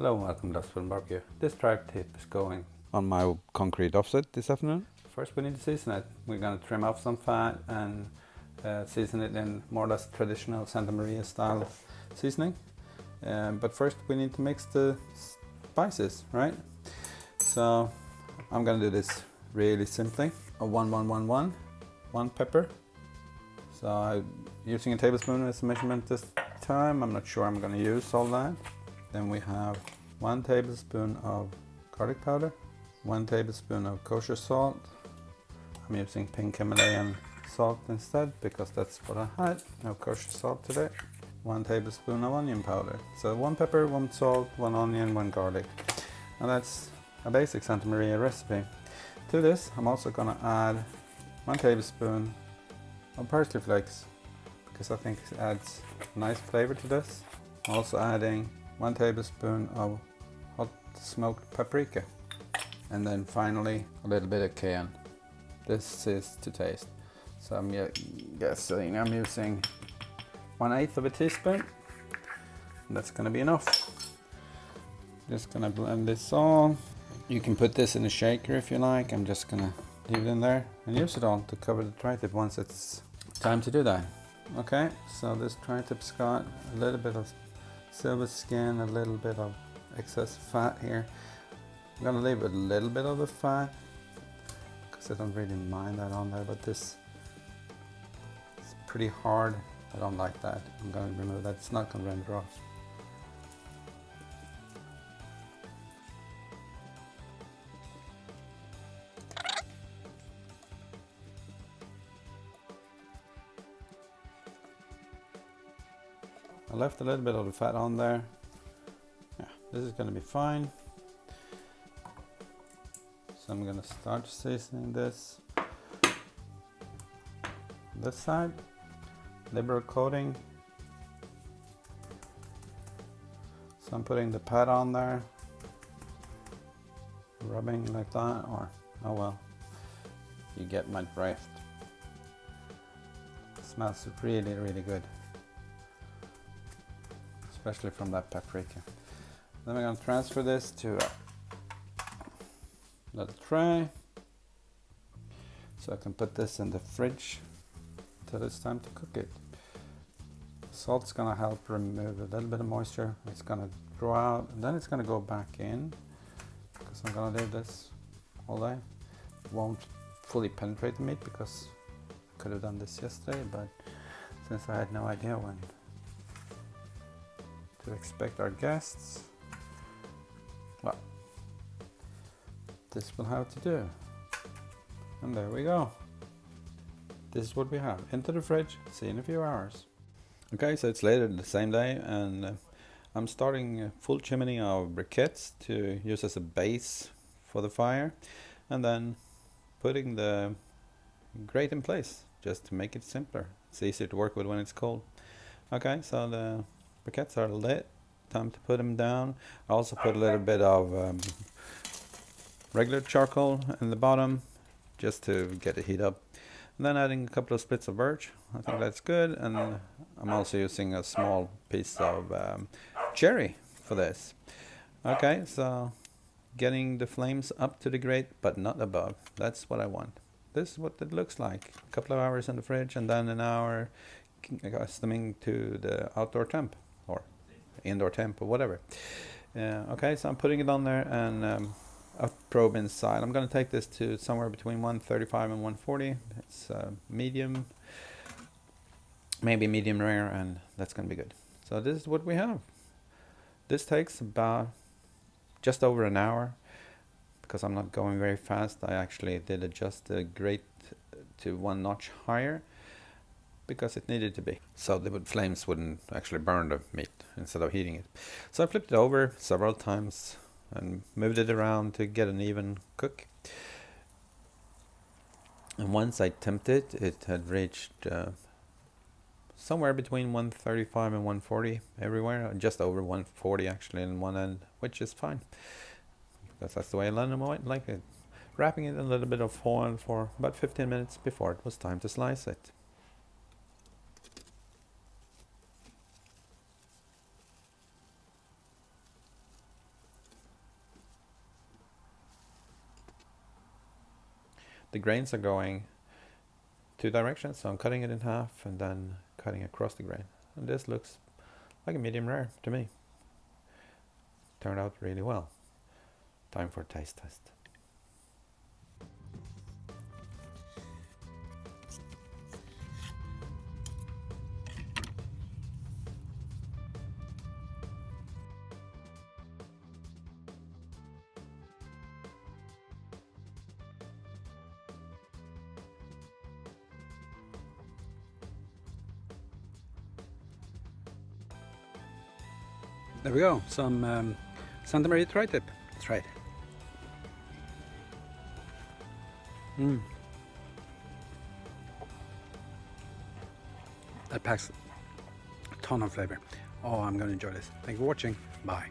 Hello and welcome to Tablespoon Barbecue. This tri-tip is going on my concrete offset this afternoon. First we need to season it. We're going to trim off some fat and season it in more or less traditional Santa Maria style seasoning. But first we need to mix the spices, right? So I'm going to do this really simply. A 1 pepper. So I'm using a tablespoon as a measurement this time. I'm not sure I'm going to use all that. Then we have 1 tablespoon of garlic powder, 1 tablespoon of kosher salt. I'm using pink Himalayan salt instead because that's what I had. No kosher salt today. 1 tablespoon of onion powder. So 1 pepper, 1 salt, 1 onion, 1 garlic. Now that's a basic Santa Maria recipe. To this, I'm also going to add 1 tablespoon of parsley flakes because I think it adds a nice flavor to this. Also adding 1 tablespoon of hot smoked paprika, and then finally a little bit of cayenne. This is to taste. So I'm guessing I'm using 1/8 of a teaspoon. That's gonna be enough. Just gonna blend this all. You can put this in a shaker if you like. I'm just gonna leave it in there and use it all to cover the tri-tip once it's time to do that. Okay, so this tri-tip's got a little bit of silver skin, a little bit of excess fat here. I'm gonna leave a little bit of the fat because I don't really mind that on there, but this is pretty hard. I don't like that. I'm gonna remove that. It's not gonna render off. I left a little bit of the fat on there. Yeah, this is going to be fine. So I'm going to start seasoning this. This side, liberal coating. So I'm putting the pad on there, rubbing like that, or oh well, you get my drift. It smells really, really good. Especially from that paprika. Then we're going to transfer this to a little tray, so I can put this in the fridge until it's time to cook it. Salt's going to help remove a little bit of moisture. It's going to draw out, and then it's going to go back in because I'm going to leave this all day. It won't fully penetrate the meat because I could have done this yesterday, but since I had no idea when to expect our guests, well, this will have to do. And there we go. This is what we have. Into the fridge, see in a few hours. Okay, so it's later the same day, and I'm starting a full chimney of briquettes to use as a base for the fire, and then putting the grate in place just to make it simpler. It's easier to work with when it's cold. Okay, so the briquettes are lit. Time to put them down. I also put a little bit of regular charcoal in the bottom just to get it heat up. And then adding a couple of splits of birch. I think that's good. And I'm also using a small piece of cherry for this. Okay, so getting the flames up to the grate but not above. That's what I want. This is what it looks like. A couple of hours in the fridge and then an hour accustoming to the outdoor temp or indoor temp or whatever. Okay, so I'm putting it on there and a probe inside. I'm going to take this to somewhere between 135 and 140. It's medium, maybe medium rare, and that's going to be good. So this is what we have. This takes about just over an hour because I'm not going very fast. I actually did adjust the grate to 1 notch higher because it needed to be, so the flames wouldn't actually burn the meat instead of heating it. So I flipped it over several times and moved it around to get an even cook. And once I temped it, it had reached somewhere between 135 and 140 everywhere, just over 140 actually in one end, which is fine because that's the way I like it. Wrapping it in a little bit of foil for about 15 minutes before it was time to slice it. the grains are going two directions, so I'm cutting it in half and then cutting across the grain. And this looks like a medium rare to me. Turned out really well. Time for a taste test. There we go, some Santa Maria tri-tip. Let's try it. That packs a ton of flavor. Oh, I'm gonna enjoy this. Thank you for watching. Bye.